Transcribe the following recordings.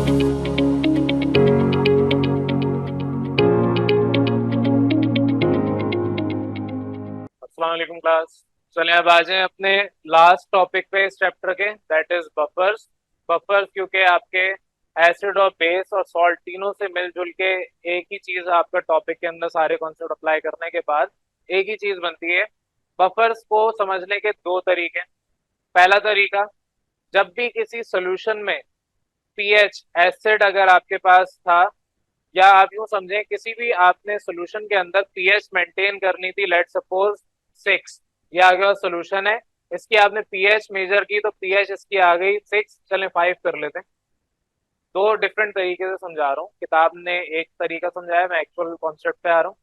अस्सलाम वालेकुम क्लास। चलिए अब आ जाएं अपने लास्ट टॉपिक पे इस चैप्टर के, दैट इज बफर्स। बफर्स क्योंकि आपके एसिड और बेस और सॉल्ट तीनों से मिलजुल के एक ही चीज आपका टॉपिक के अंदर सारे कॉन्सेप्ट अप्लाई करने के बाद एक ही चीज बनती है। बफर्स को समझने के दो तरीके। पहला तरीका, जब भी किसी सोल्यूशन में पीएच एसिड अगर आपके पास था, या आप यूं समझें किसी भी आपने सोल्यूशन के अंदर पीएच मेंटेन करनी थी, लेट सपोज 6, ये आ गया सोल्यूशन है, इसकी आपने पीएच मेजर की तो पीएच इसकी आ गई 6, चलें 5 कर लेते हैं। दो डिफरेंट तरीके से समझा रहा हूँ, किताब ने एक तरीका समझाया, मैं एक्चुअल कॉन्सेप्ट पे आ रहा हूँ।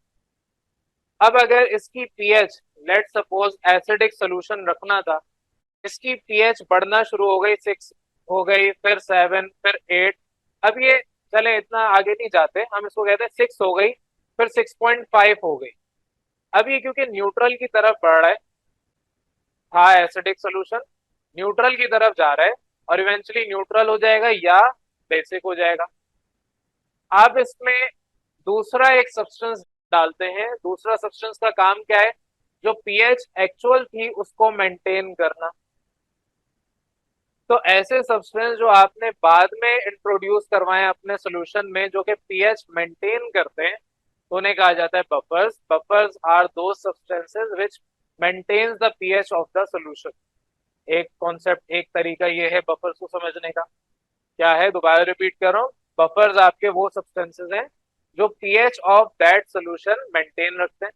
अब अगर इसकी pH, let suppose acidic solution रखना था, इसकी पीएच बढ़ना शुरू हो गई, 6 हो गई, फिर 7, फिर 8। अब ये, चले इतना आगे नहीं जाते, हम इसको कहते हैं 6 हो गई, फिर 6.5 हो गई। अब ये क्योंकि न्यूट्रल की तरफ बढ़ रहा है, था एसिडिक सोल्यूशन, न्यूट्रल की तरफ जा रहा है और इवेंचुअली न्यूट्रल हो जाएगा या बेसिक हो जाएगा। अब इसमें दूसरा एक सब्सटेंस डालते हैं। दूसरा सब्सटेंस का काम क्या है? जो पीएच एक्चुअल थी उसको मेंटेन करना। तो ऐसे सब्सटेंस जो आपने बाद में इंट्रोड्यूस करवाए अपने सोल्यूशन में, जो कि पीएच मेंटेन करते हैं, तो उन्हें कहा जाता है बफर्स। बफर्स आर दो substances which maintains the pH of the solution. एक कॉन्सेप्ट, एक तरीका ये है बफर्स को समझने का। क्या है? दोबारा रिपीट कर रहा हूँ। बफर्स आपके वो सब्सटेंसेस हैं जो pH of that solution maintain रखते हैं।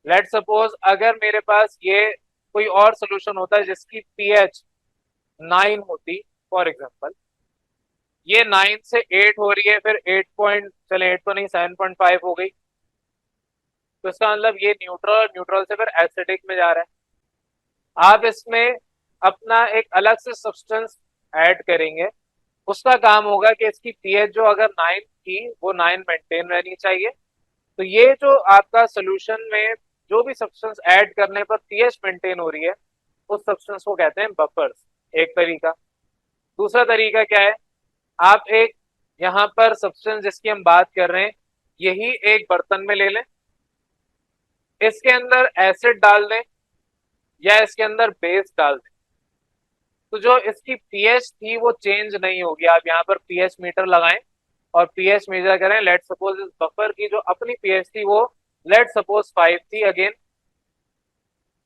लेट सपोज अगर मेरे पास ये कोई और सोल्यूशन होता है जिसकी पीएच 9 होती, फॉर एग्जाम्पल, ये 9 से 8 हो रही है, फिर 8 पॉइंट, चले 8 तो नहीं, 7.5 हो गई, तो इसका मतलब ये न्यूट्रल, न्यूट्रल से फिर एसिडिक में जा रहा है। आप इसमें अपना एक अलग से सब्सटेंस ऐड करेंगे, उसका काम होगा कि इसकी पीएच जो अगर 9 थी वो 9 मेंटेन रहनी चाहिए। तो ये जो आपका सोल्यूशन में जो भी सब्सटेंस ऐड करने पर पीएच मेंटेन हो रही है, उस सब्सटेंस को कहते हैं बफर्स। एक तरीका। दूसरा तरीका क्या है? आप एक यहाँ पर सब्सटेंस जिसकी हम बात कर रहे हैं, यही एक बर्तन में ले लें, इसके अंदर एसिड डाल दें या इसके अंदर बेस डाल दें, तो जो इसकी पीएच थी वो चेंज नहीं होगी। आप यहाँ पर पीएच मीटर लगाएं और पीएच मेजर करें। लेट सपोज इस बफर की जो अपनी पीएच थी वो लेट सपोज 5 थी अगेन।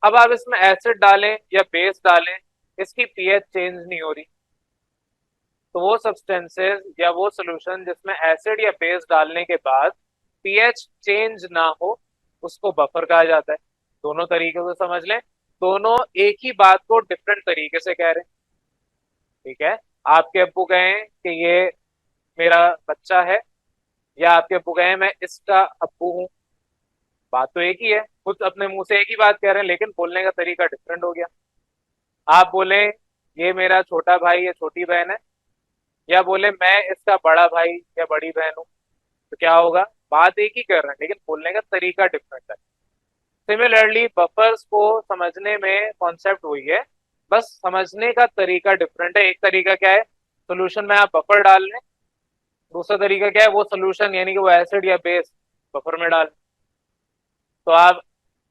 अब आप इसमें एसिड डालें या बेस डालें, इसकी पीएच चेंज नहीं हो रही। तो वो सब्सटेंसेस या वो सोल्यूशन जिसमें एसिड या बेस डालने के बाद पीएच चेंज ना हो, उसको बफर कहा जाता है। दोनों तरीके से समझ लें, दोनों एक ही बात को डिफरेंट तरीके से कह रहे हैं। ठीक है? आपके अब्बू कहें कि ये मेरा बच्चा है, या आपके अब्बू कहें मैं इसका अब्बू हूँ, बात तो एक ही है, खुद अपने मुंह से एक ही बात कह रहे हैं, लेकिन बोलने का तरीका डिफरेंट हो गया। आप बोले ये मेरा छोटा भाई या छोटी बहन है, या बोले मैं इसका बड़ा भाई या बड़ी बहन हूँ, तो क्या होगा? बात एक ही कर रहे हैं लेकिन बोलने का तरीका डिफरेंट है। सिमिलरली बफर्स को समझने में कॉन्सेप्ट वही है, बस समझने का तरीका डिफरेंट है। एक तरीका क्या है? सोल्यूशन में आप बफर डाल लें। दूसरा तरीका क्या है? वो सोल्यूशन यानी कि वो एसिड या बेस बफर में डाल। तो आप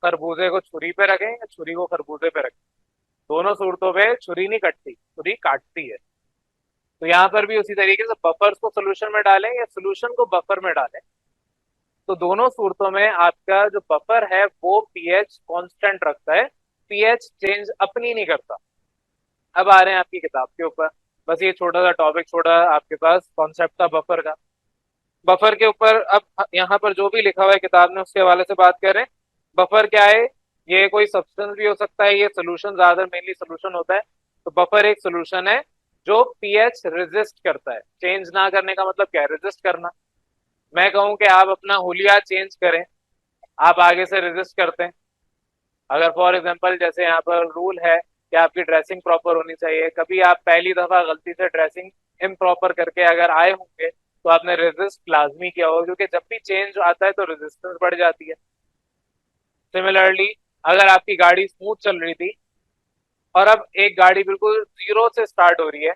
खरबूजे को छुरी पे रखें या छुरी को खरबूजे पे रखें, दोनों सूरतों पे छुरी नहीं कटती, छुरी काटती है। तो यहाँ पर भी उसी तरीके से बफर्स को सोल्यूशन में डालें या सोल्यूशन को बफर में डालें, तो दोनों सूरतों में आपका जो बफर है वो पीएच कांस्टेंट रखता है, पीएच चेंज अपनी नहीं करता। अब आ रहे हैं आपकी किताब के ऊपर। बस ये छोटा सा टॉपिक छोड़ा आपके पास कॉन्सेप्ट था बफर का। बफर के ऊपर अब यहाँ पर जो भी लिखा हुआ है किताब में उसके हवाले से बात करें। बफर क्या है? ये कोई सब्सटेंस भी हो सकता है, ये सोल्यूशन, ज्यादा मेनली सोल्यूशन होता है। तो बफर एक सोल्यूशन है जो पीएच रेजिस्ट करता है। चेंज ना करने का मतलब क्या है? रेजिस्ट करना। मैं कहूं कि आप अपना हुलिया चेंज करें, आप आगे से रेजिस्ट करते हैं। अगर फॉर एग्जांपल जैसे यहाँ पर रूल है कि आपकी ड्रेसिंग प्रॉपर होनी चाहिए, कभी आप पहली दफा गलती से ड्रेसिंग इम्प्रॉपर करके अगर आए होंगे तो आपने रेजिस्ट लाजमी किया होगा, क्योंकि जब भी चेंज आता है तो रेजिस्टेंस बढ़ जाती है। सिमिलरली अगर आपकी गाड़ी स्मूथ चल रही थी और अब एक गाड़ी बिल्कुल जीरो से स्टार्ट हो रही है,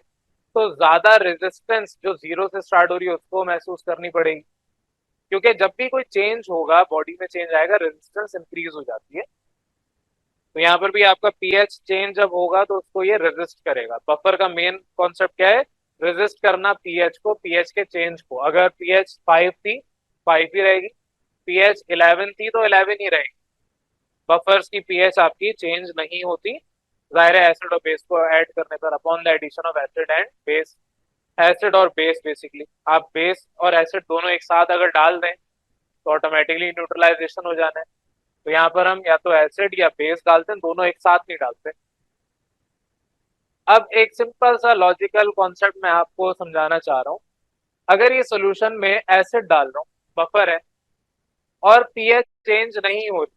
तो ज्यादा रेजिस्टेंस जो जीरो से स्टार्ट हो रही है उसको महसूस करनी पड़ेगी, क्योंकि जब भी कोई चेंज होगा बॉडी में चेंज आएगा रेजिस्टेंस इंक्रीज हो जाती है। तो यहाँ पर भी आपका पीएच चेंज जब होगा तो उसको ये रेजिस्ट करेगा। बफर का मेन कॉन्सेप्ट क्या है? रेजिस्ट करना पीएच को, पीएच के चेंज को। अगर पीएच 5 थी 5 ही रहेगी, पीएच 11 थी तो 11 ही रहेगी। बफर्स की पीएच आपकी चेंज नहीं होती, जाहिर है एसिड और बेस को ऐड करने पर, upon the addition of acid and base. Acid और बेस बेसिकली आप बेस और एसिड दोनों एक साथ अगर डाल दें तो ऑटोमेटिकली न्यूट्रलाइजेशन हो जाना है। तो यहाँ पर हम या तो एसिड या बेस डालते हैं, दोनों एक साथ नहीं डालते। अब एक सिंपल सा लॉजिकल कॉन्सेप्ट मैं आपको समझाना चाह रहा हूँ। अगर ये सोल्यूशन में एसिड डाल रहा हूँ, बफर है, और पीएच चेंज नहीं हो रही,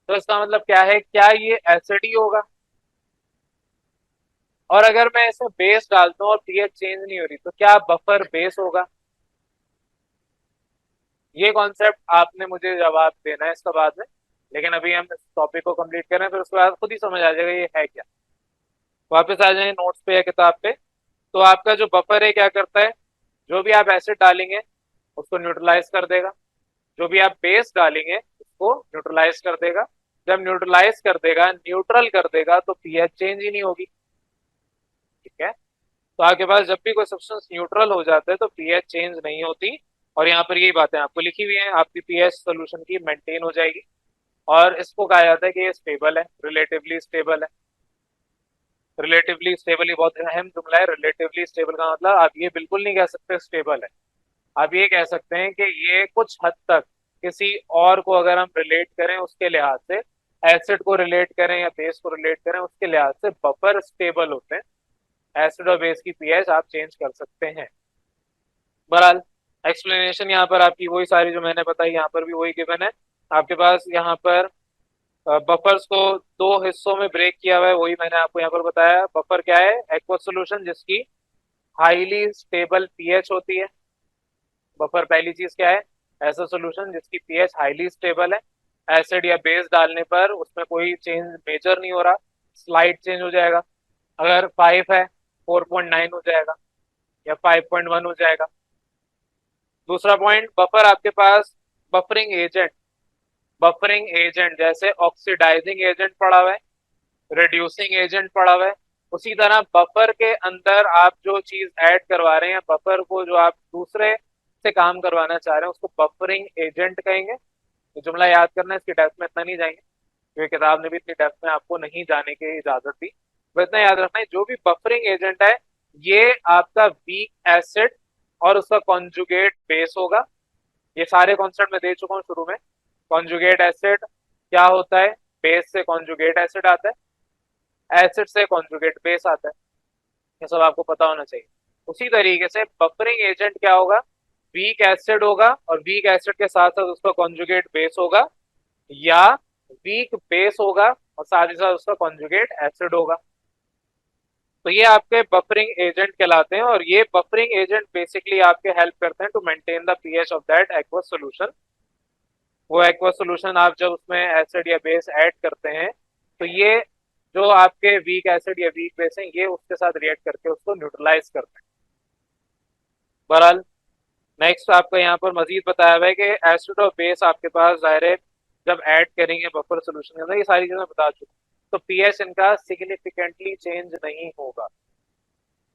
तो इसका मतलब क्या है? क्या ये एसिड ही होगा? और अगर मैं इसे बेस डालता हूँ और पीएच चेंज नहीं हो रही, तो क्या बफर बेस होगा? ये कॉन्सेप्ट आपने मुझे जवाब देना है इसका बाद में, लेकिन अभी हम इस टॉपिक को कंप्लीट करें, फिर उसके बाद खुद ही समझ आ जाएगा ये है क्या। वापस आ जाए नोट्स पे या किताब पे। तो आपका जो बफर है क्या करता है? जो भी आप एसिड डालेंगे उसको न्यूट्रलाइज कर देगा, जो भी आप बेस डालेंगे उसको न्यूट्रलाइज कर देगा। जब न्यूट्रलाइज कर देगा, न्यूट्रल कर देगा, तो पीएच चेंज ही नहीं होगी। ठीक है, तो आपके पास जब भी कोई सब्सटेंस न्यूट्रल हो जाता है तो पीएच चेंज नहीं होती। और यहाँ पर यही बातें आपको लिखी हुई हैं, आपकी पीएच सोल्यूशन की मेंटेन हो जाएगी। और इसको कहा जाता है कि ये स्टेबल है, रिलेटिवली स्टेबल है। रिलेटिवली स्टेबल ही बहुत अहम जुमला है। रिलेटिवली स्टेबल का मतलब आप ये बिल्कुल नहीं कह सकते स्टेबल है, आप ये कह सकते हैं कि ये कुछ हद तक किसी और को अगर हम रिलेट करें उसके लिहाज से, एसिड को रिलेट करें या बेस को रिलेट करें उसके लिहाज से, बफर स्टेबल होते हैं। एसिड और बेस की पीएच आप चेंज कर सकते हैं। बहरहाल एक्सप्लेनेशन यहाँ पर आपकी वही सारी जो मैंने बताई यहाँ पर भी वही गिवन है। आपके पास यहाँ पर बफर्स को दो हिस्सों में ब्रेक किया हुआ है, वही मैंने आपको यहाँ पर बताया। बफर क्या है? एक्वस सॉल्यूशन जिसकी हाईली स्टेबल पीएच होती है। बफर पहली चीज क्या है? ऐसा सॉल्यूशन जिसकी पीएच हाईली स्टेबल है, एसिड या बेस डालने पर उसमें कोई चेंज मेजर नहीं हो रहा, स्लाइड चेंज हो जाएगा। अगर 5 है 4.9 हो जाएगा या 5.1 हो जाएगा। दूसरा पॉइंट, बफर आपके पास बफरिंग एजेंट, बफरिंग एजेंट जैसे ऑक्सीडाइजिंग एजेंट पड़ा हुआ है, रिड्यूसिंग एजेंट पड़ा हुआ है, उसी तरह बफर के अंदर आप जो चीज ऐड करवा रहे हैं, बफर को जो आप दूसरे से काम करवाना चाह रहे हैं उसको बफरिंग एजेंट कहेंगे। तो जुमला याद करना है, इसकी डेप्थ में इतना नहीं जाएंगे क्योंकि किताब ने भी इतनी डेप्थ में आपको नहीं जाने की इजाजत दी। बस इतना याद रखना है, जो भी बफरिंग एजेंट है ये आपका वीक एसिड और उसका कॉन्जुगेट बेस होगा। ये सारे कॉन्सेप्ट मैं दे चुका हूँ शुरू में। कॉन्जुगेट एसिड क्या होता है? बेस से कॉन्जुगेट एसिड आता है, एसिड से कॉन्जुगेट बेस आता है। ये सब आपको पता होना चाहिए। उसी तरीके से बफरिंग एजेंट क्या होगा? वीक एसिड होगा और वीक एसिड के साथ साथ उसका कॉन्जुगेट बेस होगा, या वीक बेस होगा और साथ ही साथ उसका कॉन्जुगेट एसिड होगा। तो ये आपके बफरिंग एजेंट कहलाते हैं, और ये बफरिंग एजेंट बेसिकली आपके हेल्प करते हैं to maintain the pH of that aqueous solution. वो एक्वस सॉल्यूशन आप जब उसमें एसिड या बेस ऐड करते हैं तो ये जो आपके वीक एसिड या वीक बेस हैं ये उसके साथ रिएक्ट करके उसको न्यूट्रलाइज करते हैं। बहरहाल नेक्स्ट आपका यहाँ पर मजीद बताया हुआ है कि एसिड और बेस आपके पास जाहिर है जब ऐड करेंगे बफर सोल्यूशन के अंदर, ये सारी चीजें बता चुके, तो पीएच इनका सिग्निफिकेंटली चेंज नहीं होगा।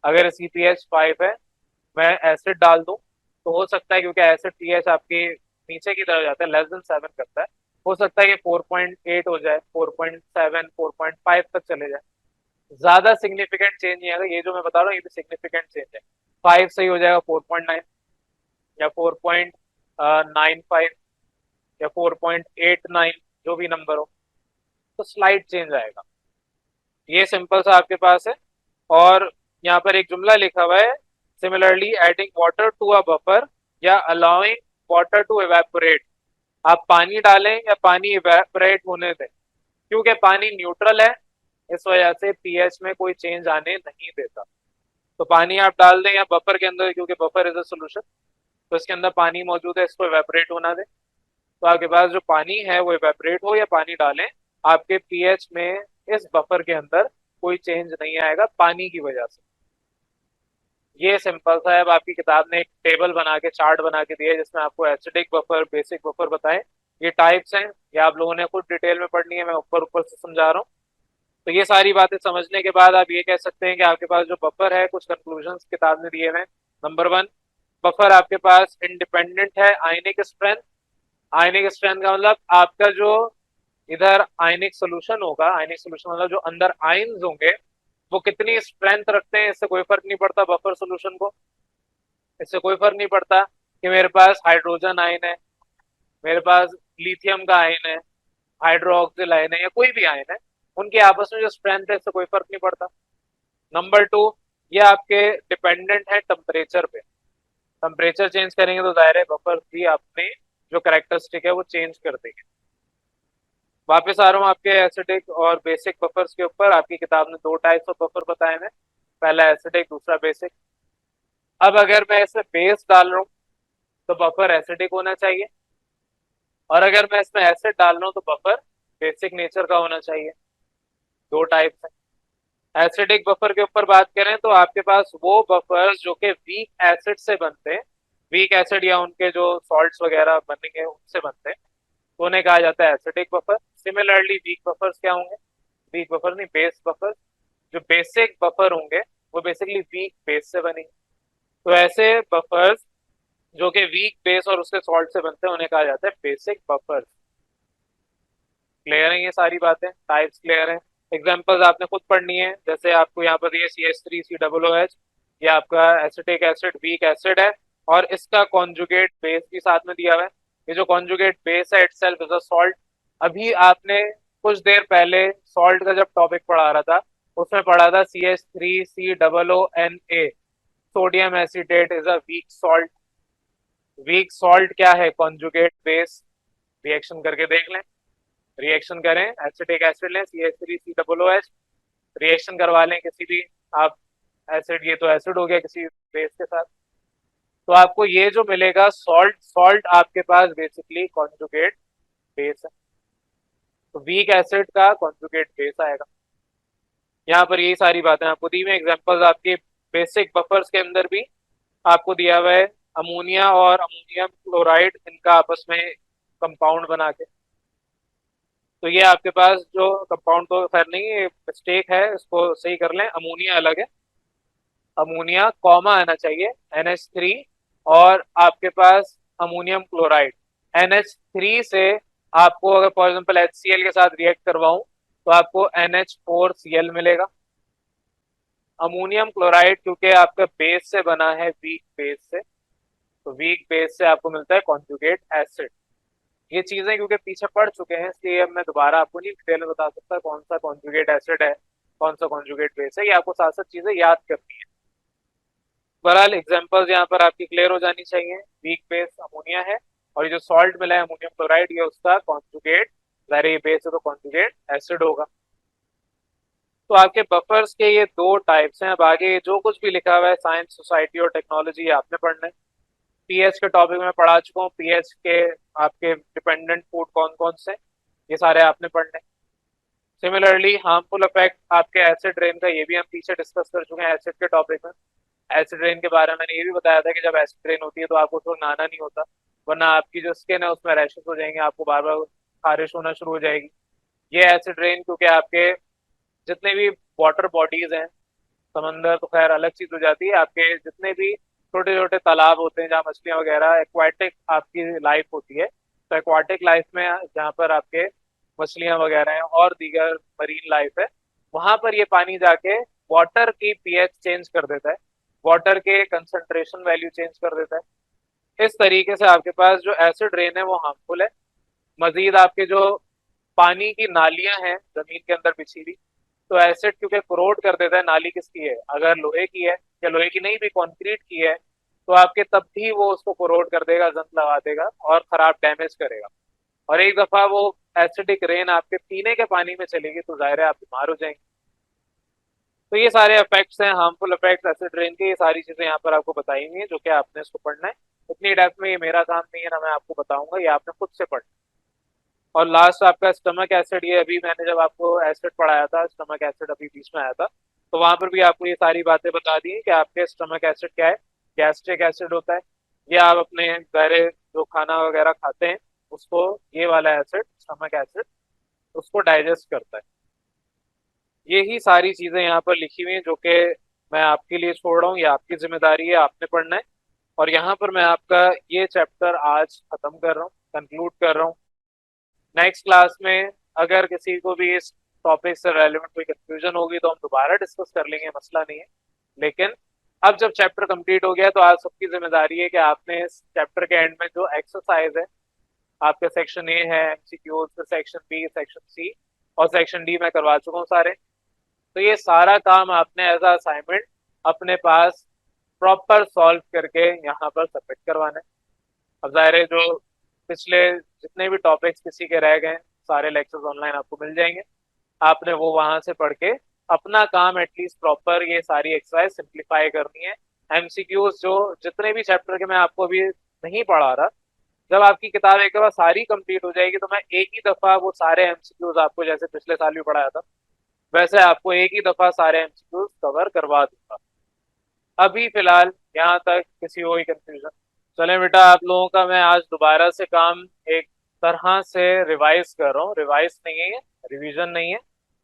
अगर इसकी पीएच 5 है, मैं एसिड डाल दूं तो हो सकता है, क्योंकि एसिड पीएच आपकी नीचे की तरफ जाता है, लेस देन 7 करता है, हो सकता है कि 4.8 हो जाए, 4.7 4.5 तक चले जाए। ज्यादा सिग्निफिकेंट चेंज नहीं आएगा। ये जो मैं बता रहा हूँ ये भी सिग्निफिकेंट चेंज है। 5 सही हो जाएगा 4.9 या 4.95 या 4.89, जो भी नंबर हो, तो स्लाइड चेंज आएगा। ये सिंपल सा आपके पास है। और यहाँ पर एक जुमला लिखा हुआ है, similarly adding water to a buffer या अलाउइंग वाटर टू एवेपोरेट। आप पानी डालें या पानी इवेपोरेट होने दें, क्योंकि पानी न्यूट्रल है इस वजह से पीएच में कोई चेंज आने नहीं देता। तो पानी आप डाल दें या बफर के अंदर, क्योंकि बफर इज अ सोल्यूशन, तो इसके अंदर पानी मौजूद है, इसको इवेपोरेट होना दें। तो आपके पास जो पानी है वो इवेपोरेट हो या पानी डालें, आपके पीएच में इस बफर के अंदर कोई चेंज नहीं आएगा पानी की वजह से। ये सिंपल सा है। अब आपकी किताब ने एक टेबल बना के, चार्ट बना के दिया है जिसमें आपको एसिडिक बफर, बेसिक बफर बताएं। ये टाइप्स हैं, ये आप लोगों ने खुद डिटेल में पढ़नी है, मैं ऊपर ऊपर से समझा रहा हूँ। तो ये सारी बातें समझने के बाद आप ये कह सकते हैं कि आपके पास जो बफर है, कुछ कंक्लूजन्स किताब ने दिए हैं। नंबर वन, बफर आपके पास इंडिपेंडेंट है आयनिक स्ट्रेंथ। आयनिक स्ट्रेंथ का मतलब आपका जो इधर आयनिक सोल्यूशन होगा, आयनिक सोल्यूशन मतलब जो अंदर आयन्स होंगे वो कितनी स्ट्रेंथ रखते हैं, इससे कोई फर्क नहीं पड़ता बफर सोल्यूशन को। इससे कोई फर्क नहीं पड़ता कि मेरे पास हाइड्रोजन आयन है, मेरे पास लिथियम का आयन है, हाइड्रोक्सिल आयन है, या कोई भी आयन है, उनके आपस में जो स्ट्रेंथ है इससे कोई फर्क नहीं पड़ता। नंबर टू, ये आपके डिपेंडेंट है टेम्परेचर पे। टेम्परेचर चेंज करेंगे तो जाहिर है बफर भी अपने जो कैरेक्टरिस्टिक है वो चेंज कर देंगे। वापस आ रहा हूँ आपके एसिडिक और बेसिक बफर्स के ऊपर। आपकी किताब ने दो टाइप्स ऑफ बफर बताए हैं, पहला एसिडिक, दूसरा बेसिक। अब अगर मैं इसमें बेस डाल रहा हूँ तो बफर एसिडिक होना चाहिए, और अगर मैं इसमें एसिड डाल रहा हूँ तो बफर बेसिक नेचर का होना चाहिए। दो टाइप्स है। एसिडिक बफर के ऊपर बात करें तो आपके पास वो बफर्स जो कि वीक एसिड से बनते हैं, वीक एसिड या उनके जो सॉल्ट्स वगैरह बनेंगे उनसे बनते हैं, तो उन्हें कहा जाता है acidic buffer. Similarly weak buffers क्या होंगे, वीक बफर नहीं, बेस बफर। जो बेसिक बफर होंगे वो बेसिकली वीक बेस से बनेंगे। तो ऐसे बफर्स जो कि वीक बेस और उसके सॉल्ट से बनते हैं उन्हें कहा जाता है बेसिक बफर्स। क्लियर है ये सारी बातें, टाइप्स क्लियर है। एग्जांपल्स आपने खुद पढ़नी है, जैसे आपको यहाँ पर ये CH3COOH, ये आपका एसिटिक एसिड वीक एसिड है, और इसका कॉन्जुगेट बेस भी साथ में दिया हुआ है। ये जो कॉन्जुगेट बेस है इटसेल्फ इज अ सॉल्ट। अभी आपने कुछ देर पहले सॉल्ट का जब टॉपिक पढ़ा रहा था उसमें पढ़ा था CH3COONA, sodium acetate is a weak salt. Weak salt क्या है, कॉन्जुगेट बेस। रिएक्शन करके देख लें, रिएक्शन करें, एसिटिक एसिड लें CH3COOH, रिएक्शन करवा लें किसी भी आप एसिड, ये तो एसिड हो गया किसी बेस के साथ, तो आपको ये जो मिलेगा सॉल्ट, सॉल्ट आपके पास बेसिकली कॉन्जुगेट बेस है। तो वीक एसिड का कॉन्जुगेट बेस आएगा। यहाँ पर यही सारी बातें आपको दी हुई एग्जांपल्स आपके बेसिक बफर्स के अंदर भी आपको दिया हुआ है। अमोनिया और अमोनियम क्लोराइड, इनका आपस में कंपाउंड बना के, तो ये आपके पास जो कंपाउंड, तो खैर नहीं, ये मिस्टेक है, इसको सही कर लें। अमोनिया अलग है, अमोनिया कॉमा आना चाहिए NH3, और आपके पास अमोनियम क्लोराइड NH3 से आपको अगर फॉर एग्जाम्पल HCl के साथ रिएक्ट करवाऊं तो आपको NH4Cl मिलेगा। अमोनियम क्लोराइड क्योंकि आपका बेस से बना है, वीक बेस से, तो वीक बेस से आपको मिलता है कॉन्जुगेट एसिड। ये चीजें क्योंकि पीछे पढ़ चुके हैं इसलिए अब मैं दोबारा आपको नहीं डिटेल में बता सकता कौन सा कॉन्जुगेट एसिड है, कौन सा कॉन्जुगेट बेस है, ये आपको साथ साथ चीजें याद करनी है। बहरहाल एग्जांपल्स यहाँ पर आपकी क्लियर हो जानी चाहिए। वीक बेस अमोनिया है, और ये जो सॉल्ट मिला है अमोनियम क्लोराइड, ये उसका कॉन्जुगेट, ज़ाहिर है ये बेस है तो कॉन्जुगेट एसिड होगा। तो आपके बफर्स के ये दो टाइप्स हैं। अब आगे जो कुछ भी लिखा हुआ है साइंस, सोसाइटी और टेक्नोलॉजी, ये आपने पढ़ना है। पीएच के टॉपिक में पढ़ा चुका हूँ, पीएच के आपके डिपेंडेंट फूड कौन कौन से, ये सारे आपने पढ़ने। सिमिलरली हार्मफुल इफेक्ट आपके एसिड रेन का, ये भी हम पीछे डिस्कस कर चुके हैं एसिड के टॉपिक में। एसिड रेन के बारे में मैंने ये भी बताया था कि जब एसिड रेन होती है तो आपको उसको नहाना नहीं होता, वरना आपकी जो स्किन है उसमें रैशेस हो जाएंगे, आपको बार बार खारिश होना शुरू हो जाएगी। ये एसिड रेन क्योंकि आपके जितने भी वाटर बॉडीज हैं, समंदर तो खैर अलग चीज हो जाती है, आपके जितने भी छोटे छोटे तालाब होते हैं जहाँ मछलियां वगैरह, एक्वाटिक आपकी लाइफ होती है, तो एक्वाटिक लाइफ में जहाँ पर आपके मछलियां वगैरह हैं और दीगर मरीन लाइफ है, वहां पर ये पानी जाके वाटर की पीएच चेंज कर देता है, वाटर के कंसंट्रेशन वैल्यू चेंज कर देता है। इस तरीके से आपके पास जो एसिड रेन है वो हार्मफुल है। मजीद आपके जो पानी की नालियां हैं जमीन के अंदर बिछी हुई, तो एसिड क्योंकि क्रोड कर देता है, नाली किसकी है, अगर लोहे की है, या लोहे की नहीं भी कंक्रीट की है, तो आपके तब भी वो उसको क्रोड कर देगा, जंग लगा देगा और खराब डैमेज करेगा। और एक दफा वो एसिडिक रेन आपके पीने के पानी में चलेगी तो जाहिर है आप बीमार हो जाएंगे। तो ये सारे इफेक्ट्स हैं, हार्मफुल इफेक्ट्स एसिड रेन के, ये सारी चीजें यहाँ पर आपको बताई हुई हैं जो कि आपने इसको पढ़ना है। इतनी डेप्थ में ये मेरा काम नहीं है ना, मैं आपको बताऊंगा, ये आपने खुद से पढ़ना। और लास्ट आपका स्टमक एसिड, ये अभी मैंने जब आपको एसिड पढ़ाया था, स्टमक एसिड अभी बीच में आया था, तो वहां पर भी आपको ये सारी बातें बता दी हैं कि आपके स्टमक एसिड क्या है, गैस्ट्रिक एसिड होता है। ये आप अपने गहरे जो खाना वगैरह खाते हैं उसको, ये वाला एसिड स्टमक एसिड उसको डाइजेस्ट करता है। यही सारी चीजें यहाँ पर लिखी हुई हैं जो कि मैं आपके लिए छोड़ रहा हूँ, ये आपकी जिम्मेदारी है, आपने पढ़ना है। और यहाँ पर मैं आपका ये चैप्टर आज खत्म कर रहा हूँ, कंक्लूड कर रहा हूँ। नेक्स्ट क्लास में अगर किसी को भी इस टॉपिक से रेलेवेंट कोई कंफ्यूजन होगी तो हम दोबारा डिस्कस कर लेंगे, मसला नहीं है। लेकिन अब जब चैप्टर कंप्लीट हो गया तो आप सबकी जिम्मेदारी है कि आपने इस चैप्टर के एंड में जो एक्सरसाइज है, आपके सेक्शन ए है एमसीक्यूज, फिर सेक्शन बी, सेक्शन सी और सेक्शन डी मैं करवा चुका हूँ सारे। तो ये सारा काम आपने एज अ असाइनमेंट अपने पास प्रॉपर सॉल्व करके यहाँ पर सबमिट करवाना है। अब जाहिर है जो पिछले जितने भी टॉपिक्स किसी के रह गए सारे लेक्चर्स ऑनलाइन आपको मिल जाएंगे, आपने वो वहां से पढ़ के अपना काम एटलीस्ट प्रॉपर ये सारी एक्सरसाइज सिंप्लीफाई करनी है। एमसीक्यूज जो जितने भी चैप्टर के मैं आपको अभी नहीं पढ़ा रहा, जब आपकी किताब एक बार सारी कंप्लीट हो जाएगी तो मैं एक ही दफा वो सारे एमसीक्यूज आपको, जैसे पिछले साल भी पढ़ाया था वैसे आपको एक ही दफा सारे एमसीक्यूज कवर करवा दूंगा। अभी फिलहाल यहाँ तक किसी को ही कंफ्यूजन? चलें बेटा, आप लोगों का मैं आज दोबारा से काम एक तरह से रिवाइज कर रहा हूँ, रिवाइज नहीं है, रिवीजन नहीं है,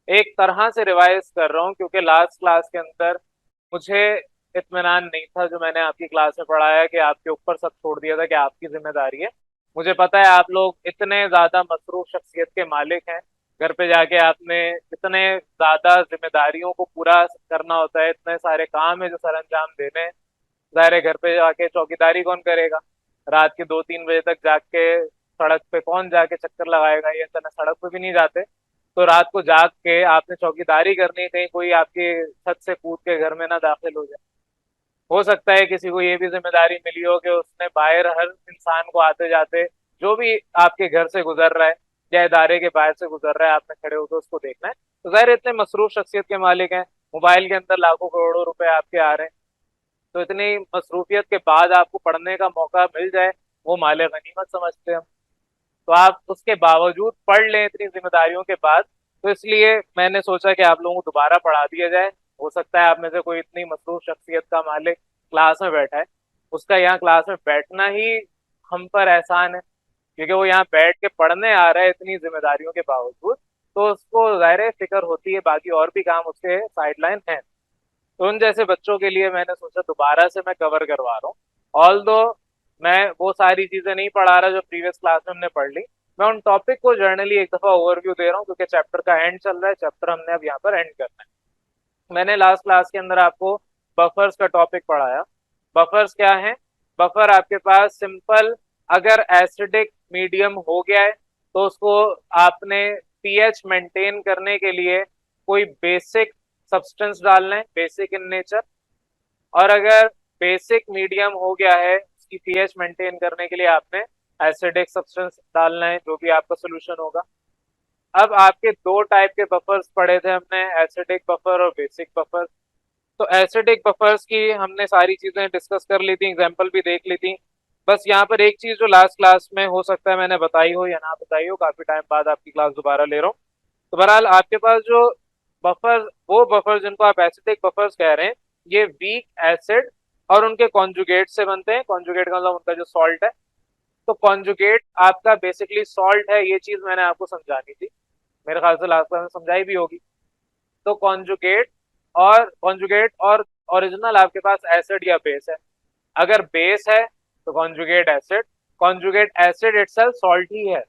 एक तरह से रिवाइज कर रहा हूँ क्योंकि लास्ट क्लास के अंदर मुझे इत्मीनान नहीं था जो मैंने आपकी क्लास में पढ़ाया कि आपके ऊपर सब छोड़ दिया था कि आपकी जिम्मेदारी है। मुझे पता है आप लोग इतने ज्यादा मसरूफ शख्सियत के मालिक हैं, घर पे जाके आपने इतने ज्यादा जिम्मेदारियों को पूरा करना होता है, इतने सारे काम है जो सर अंजाम देने हैं। जाहिर है घर पे जाके चौकीदारी कौन करेगा, रात के 2-3 बजे तक जाग के सड़क पे कौन जाके चक्कर लगाएगा, ये इतना सड़क पे भी नहीं जाते। तो रात को जाग के आपने चौकीदारी करनी है, कहीं कोई आपकी छत से कूद के घर में ना दाखिल हो जाए। हो सकता है किसी को ये भी जिम्मेदारी मिली हो कि उसने बाहर हर इंसान को आते जाते जो भी आपके घर से गुजर रहा है या इदारे के बाहर से गुजर रहा है, आपने खड़े होकर उसको देखना है। तो जाहिर है इतने मसरूफ शख्सियत के मालिक हैं, मोबाइल के अंदर लाखों करोड़ों रुपए आपके आ रहे हैं, तो इतनी मसरूफियत के बाद आपको पढ़ने का मौका मिल जाए वो माले गनीमत समझते हैं हम। तो आप उसके बावजूद पढ़ लें इतनी जिम्मेदारियों के बाद। तो इसलिए मैंने सोचा कि आप लोगों को दोबारा पढ़ा दिया जाए। हो सकता है आप में से कोई इतनी मसरूफ शख्सियत का मालिक क्लास में बैठा है, उसका यहाँ क्लास में बैठना ही हम पर एहसान है, क्योंकि वो यहाँ बैठ के पढ़ने आ रहा है इतनी जिम्मेदारियों के बावजूद। तो उसको जाहिर फिक्र होती है, बाकी और भी काम उसके साइडलाइन है। तो उन जैसे बच्चों के लिए मैंने सोचा दोबारा से मैं कवर करवा रहा हूँ। ऑल दो मैं वो सारी चीजें नहीं पढ़ा रहा जो प्रीवियस क्लास में हमने पढ़ ली, मैं उन टॉपिक को जर्नली एक दफा ओवरव्यू दे रहा हूँ क्योंकि चैप्टर का एंड चल रहा है, चैप्टर हमने अब यहाँ पर एंड करना है। मैंने लास्ट क्लास के अंदर आपको बफर्स का टॉपिक पढ़ाया। बफर्स क्या है? बफर आपके पास सिंपल, अगर एसिडिक मीडियम हो गया है तो उसको आपने पीएच मेंटेन करने के लिए कोई बेसिक सब्सटेंस डालना है, बेसिक इन नेचर। और अगर बेसिक मीडियम हो गया है उसकी पीएच मेंटेन करने के लिए आपने एसिडिक सब्सटेंस डालना है, जो भी आपका सोल्यूशन होगा। अब आपके दो टाइप के बफर्स पढ़े थे हमने, एसिडिक बफर और बेसिक बफर। तो एसिडिक बफर्स की हमने सारी चीजें डिस्कस कर ली थी, एग्जांपल भी देख ली थी। बस यहाँ पर एक चीज जो लास्ट क्लास में हो सकता है मैंने बताई हो या ना बताई हो, काफी टाइम बाद आपकी क्लास दोबारा ले रहा हूँ। तो बहरहाल आपके पास जो बफर, वो बफर जिनको आप एसिडिक बफर्स कह रहे हैं, ये वीक एसिड और उनके कॉन्जुगेट से बनते हैं। कॉन्जुगेट का मतलब उनका जो सॉल्ट है। तो कॉन्जुगेट आपका बेसिकली सॉल्ट है, ये चीज मैंने आपको समझानी थी, मेरे ख्याल से लास्ट क्लास में समझाई भी होगी। तो कॉन्जुगेट और ओरिजिनल आपके पास एसिड या बेस है। अगर बेस है तो conjugate acid, conjugate acid itself salt ही है।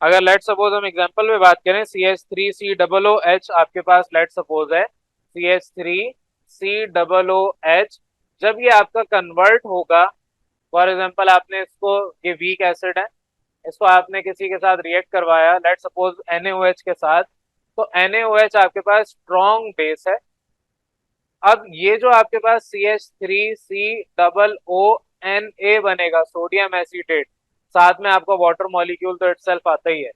अगर लेट सपोज हम एग्जांपल में बात करें, CH3COOH आपके पास लेट सपोज है, CH3COOH, जब ये आपका कन्वर्ट होगा, फॉर एग्जांपल आपने इसको, ये वीक एसिड है, इसको आपने किसी के साथ रिएक्ट करवाया लेट सपोज NaOH के साथ, तो NaOH आपके पास स्ट्रॉन्ग बेस है। अब ये जो आपके पास CH3COONA बनेगा, सोडियम एसीटेट, साथ में आपका वाटर मॉलिक्यूल तो इटसेल्फ आता ही है,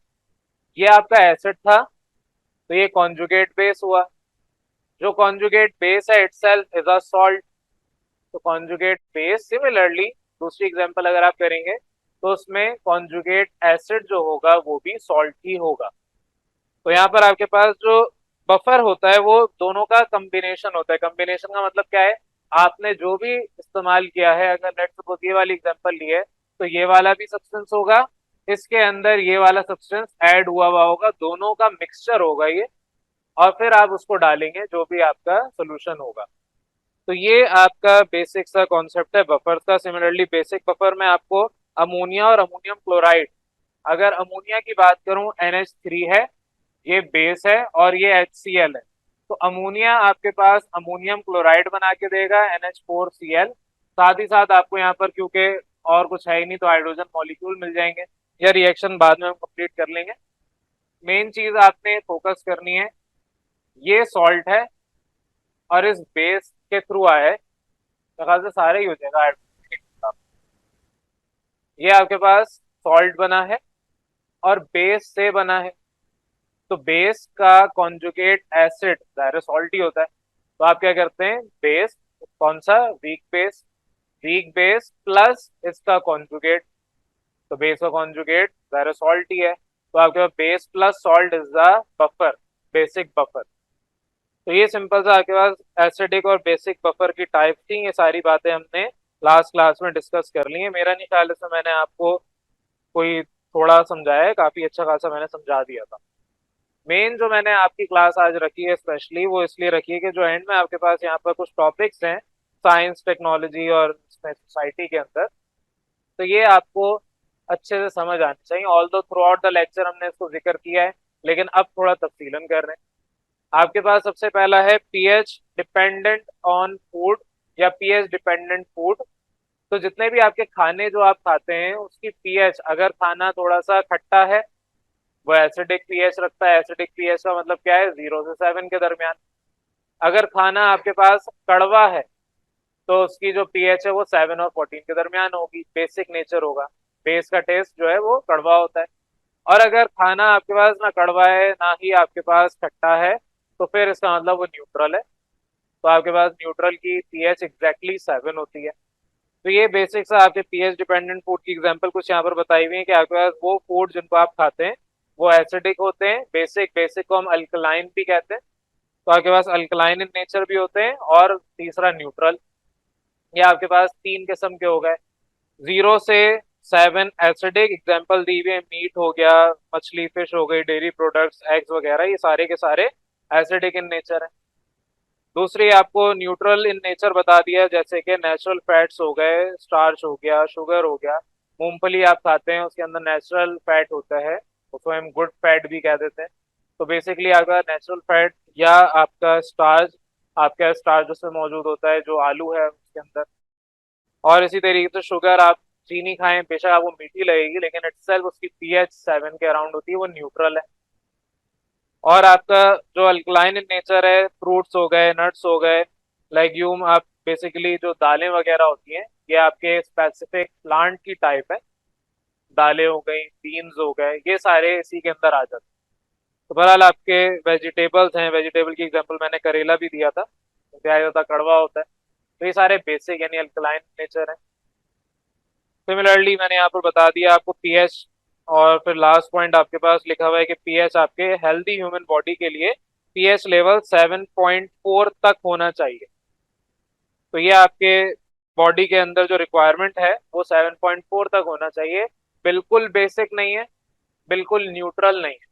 ये आपका एसिड था, तो ये कॉन्जुगेट बेस हुआ। जो कॉन्जुगेट बेस है इटसेल्फ इज अ सॉल्ट। तो कॉन्जुगेट बेस सिमिलरली, दूसरी एग्जांपल अगर आप करेंगे तो उसमें कॉन्जुगेट एसिड जो होगा वो भी सॉल्ट ही होगा। तो यहाँ पर आपके पास जो बफर होता है वो दोनों का कॉम्बिनेशन होता है। कॉम्बिनेशन का मतलब क्या है, आपने जो भी इस्तेमाल किया है, अगर लेट्स सपोज ये वाली एग्जांपल ली है, तो ये वाला भी सब्सटेंस होगा, इसके अंदर ये वाला सब्सटेंस ऐड हुआ हुआ होगा, दोनों का मिक्सचर होगा ये, और फिर आप उसको डालेंगे जो भी आपका सोल्यूशन होगा। तो ये आपका बेसिक सा कॉन्सेप्ट है बफर का। सिमिलरली बेसिक बफर में आपको अमोनिया और अमोनियम क्लोराइड, अगर अमोनिया की बात करूं NH3 है, ये बेस है, और ये HCl है, तो अमोनिया आपके पास अमोनियम क्लोराइड बना के देगा NH4Cl। साथ ही साथ आपको यहाँ पर क्योंकि और कुछ है ही नहीं तो हाइड्रोजन मॉलिक्यूल मिल जाएंगे, या रिएक्शन बाद में हम कंप्लीट कर लेंगे। मेन चीज आपने फोकस करनी है, ये सॉल्ट है और इस बेस के थ्रू आया है, मेरे ख्याल से सारे ही हो जाएगा hydrogen। ये आपके पास सॉल्ट बना है और बेस से बना है, तो बेस का कॉन्जुगेट एसिड ज़ाहिर सॉल्ट ही होता है, तो आप क्या करते हैं, बेस कौन सा, वीक बेस प्लस इसका कॉन्जुगेट, तो बेस का कॉन्जुगेट ज़ाहिर सॉल्ट ही है, तो आपके पास base plus salt is the buffer, basic buffer. तो ये सिंपल सा आपके पास एसिडिक और बेसिक बफर की टाइप थी। ये सारी बातें हमने लास्ट क्लास में डिस्कस कर ली है। मेरा नहीं ख्याल से मैंने आपको कोई थोड़ा समझाया है, काफी अच्छा खासा मैंने समझा दिया था। मेन जो मैंने आपकी क्लास आज रखी है स्पेशली, वो इसलिए रखी है कि जो एंड में आपके पास यहाँ पर कुछ टॉपिक्स हैं साइंस टेक्नोलॉजी और सोसाइटी के अंदर, तो ये आपको अच्छे से समझ आनी चाहिए। ऑल दो थ्रू आउट द लेक्चर हमने इसको जिक्र किया है, लेकिन अब थोड़ा तफसीलन कर रहे हैं। आपके पास सबसे पहला है पीएच डिपेंडेंट ऑन फूड या पीएच डिपेंडेंट फूड। तो जितने भी आपके खाने जो आप खाते हैं उसकी पीएच, अगर खाना थोड़ा सा खट्टा है वो एसिडिक पीएच रखता है। एसिडिक पीएच का मतलब क्या है, 0 से 7 के दरमियान। अगर खाना आपके पास कड़वा है तो उसकी जो पीएच है वो 7 और 14 के दरमियान होगी, बेसिक नेचर होगा, बेस का टेस्ट जो है वो कड़वा होता है। और अगर खाना आपके पास ना कड़वा है ना ही आपके पास खट्टा है, तो फिर इसका मतलब वो न्यूट्रल है, तो आपके पास न्यूट्रल की पीएच एग्जैक्टली 7 होती है। तो ये बेसिक सा आपके पीएच डिपेंडेंट फूड की एग्जांपल कुछ यहाँ पर बताई हुई है कि आपके पास वो फूड जिनको आप खाते हैं वो एसिडिक होते हैं, बेसिक, बेसिक को हम अल्कलाइन भी कहते हैं, तो आपके पास अल्कलाइन इन नेचर भी होते हैं, और तीसरा न्यूट्रल। ये आपके पास 3 किस्म के हो गए, 0 से 7 एसिडिक, एग्जाम्पल दी हुई है, मीट हो गया, मछली फिश हो गई, डेयरी प्रोडक्ट्स एग्स वगैरह, ये सारे के सारे एसिडिक इन नेचर है। दूसरी आपको न्यूट्रल इन नेचर बता दिया, जैसे कि नेचुरल फैट्स हो गए, स्टार्च हो गया, शुगर हो गया, मूंगफली आप खाते हैं उसके अंदर नेचुरल फैट होता है, उसको हम गुड फैट भी कह देते हैं। तो बेसिकली आपका नेचुरल फैट या आपका स्टार्च उसमें मौजूद होता है जो आलू है उसके अंदर। और इसी तरीके से शुगर, आप चीनी खाएं बेशक आपको मीठी लगेगी, लेकिन इटसेल्फ उसकी पीएच 7 के अराउंड होती है, वो न्यूट्रल है। और आपका जो अल्कलाइन इन नेचर है, फ्रूट्स हो गए, नट्स हो गए, लेग्यूम, आप बेसिकली जो दालें वगैरह होती हैं ये आपके स्पेसिफिक प्लांट की टाइप है, दालें हो गई, बीन्स हो गए, ये सारे इसी के अंदर आ जाते हैं। तो बहरहाल आपके वेजिटेबल्स हैं, वेजिटेबल की एग्जांपल मैंने करेला भी दिया था, क्या होता है, कड़वा होता है, तो ये सारे बेसिक यानी अल्कलाइन नेचर है। सिमिलरली मैंने यहाँ पर बता दिया आपको पीएच, और फिर लास्ट पॉइंट आपके पास लिखा हुआ है कि पीएच आपके हेल्दी ह्यूमन बॉडी के लिए पीएच लेवल 7.4 तक होना चाहिए। तो ये आपके बॉडी के अंदर जो रिक्वायरमेंट है वो 7.4 तक होना चाहिए। बिल्कुल बेसिक नहीं है, बिल्कुल न्यूट्रल नहीं है,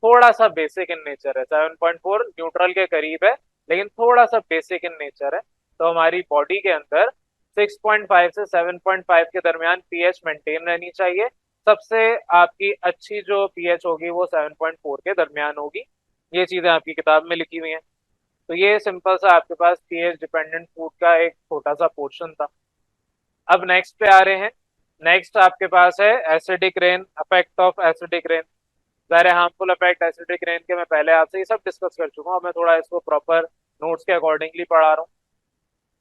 थोड़ा सा बेसिक इन नेचर है। 7.4 न्यूट्रल के करीब है, लेकिन थोड़ा सा बेसिक इन नेचर है। तो हमारी बॉडी के अंदर 6.5 से 7.5 के दरमियान पीएच मेंटेन रहनी चाहिए। सबसे आपकी अच्छी जो पीएच होगी वो 7.4 के दरमियान होगी। ये चीजें आपकी किताब में लिखी हुई हैं। तो ये सिंपल सा आपके पास पीएच डिपेंडेंट फूड का एक छोटा सा पोर्शन था। अब नेक्स्ट पे आ रहे हैं। नेक्स्ट आपके पास है acidic rain, effect of acidic rain. ज़ाहिर हार्मफुल इफेक्ट एसिडिक रेन के मैं पहले आपसे ये सब डिस्कस कर चुका हूँ, मैं थोड़ा इसको प्रॉपर नोट्स के अकॉर्डिंगली पढ़ा रहा हूँ।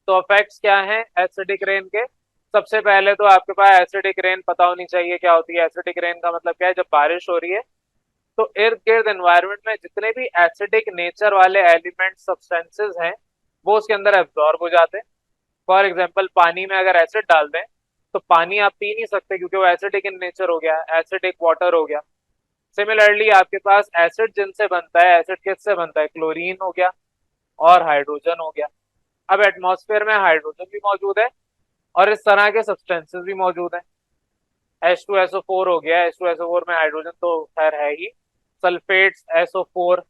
तो इफेक्ट्स क्या हैं एसिडिक रेन के। सबसे पहले तो आपके पास एसिडिक रेन पता होनी चाहिए क्या होती है। एसिडिक रेन का मतलब क्या है, जब बारिश हो रही है तो इर्द गिर्द एनवायरमेंट में जितने भी एसिडिक नेचर वाले एलिमेंट सब्सटेंसेज हैं वो उसके अंदर एब्जॉर्ब हो जाते हैं। फॉर एग्जाम्पल पानी में अगर एसिड डाल दें तो पानी आप पी नहीं सकते क्योंकि वो एसिडिक इन नेचर हो गया, एसिडिक वाटर हो गया। सिमिलरली आपके पास एसिड जिनसे बनता है, एसिड किससे बनता है, क्लोरीन हो गया और हाइड्रोजन हो गया। अब एटमॉस्फेयर में हाइड्रोजन भी मौजूद है और इस तरह के सब्सटेंसेस भी मौजूद हैं। H2SO4 हो गया, H2SO4 में हाइड्रोजन तो खैर है ही। सल्फेट्स SO4